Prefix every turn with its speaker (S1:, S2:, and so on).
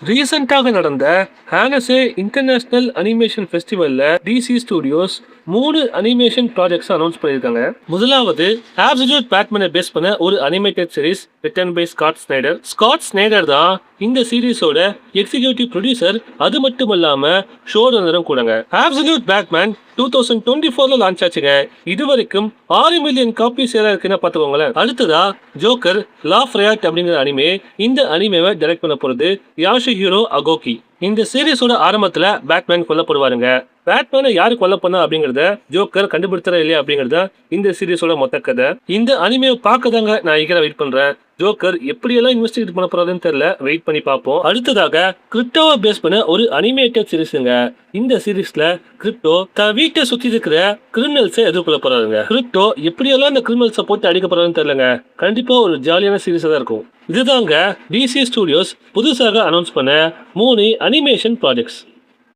S1: ரீசெண்டாக நடந்த Annecy international animation ஃபெஸ்டிவல்ல DC studios 3 animation projects announce பண்ணியிருக்காங்க. முதலாவது அப்சல்யூட் பேட்மேனை பேஸ் பண்ண ஒரு animated series written by Scott Snyder. Scott Snyder தான் இந்த சீரிஸோட எக்ஸிகியூட்டிவ் ப்ரொடியூசர், அது மட்டும் இல்லாம ஷோ ரன்னரும் கூடங்க. அப்சல்யூட் பேட்மேன் 2024ல லான்ச் ஆச்சுங்க. இதுவரைக்கும் 6 மில்லியன் காப்பி சேர இருக்குன்னு பாத்துக்கோங்களேன். அடுத்ததா ஜோக்கர் லாஃப் ரயாட் அப்படிங்கிற அனிமே. இந்த அனிமேவை டைரக்ட் பண்ண போறது யாஷிஹிரோ அகோகி. இந்த சீரிஸோட ஆரம்பத்துல பேட்மேன் கொல்லப்படுவாருங்க. பேட்மேனை யாரு கொல்ல பண்ணா அப்படிங்கறத ஜோக்கர் கண்டுபிடித்தா இல்லையா அப்படிங்கறத இந்த சீரிஸோட மொத்த கதை. இந்த அனிமேவை பார்க்கதாங்க நான் ஈகரா வெயிட் பண்றேன். ஜோக்கர் எப்படியெல்லாம் இன்வெஸ்டிகேட் பண்ண போறாருன்னு தெரியல, வெயிட் பண்ணி பார்ப்போம். அடுத்ததாக கிரிப்டோவை பேஸ் பண்ண ஒரு அனிமேட்டட் சீரிஸுங்க. இந்த சீரிஸ்ல கிரிப்டோ தன் வீட்டை சுத்தி இருக்கிற கிரிமினல்ஸை எதிர்கொள்ள போறாருங்க. கிரிப்டோ எப்படியெல்லாம் இந்த கிரிமினல்ஸை போட்டு அடிக்க போறாருன்னு தெரியலங்க. கண்டிப்பா ஒரு ஜாலியான சீரிஸா தான் இருக்கும். இதுதாங்க டிசி ஸ்டுடியோஸ் புதுசாக அனௌன்ஸ் பண்ண 3 அனிமேஷன் ப்ராஜெக்ட்ஸ்.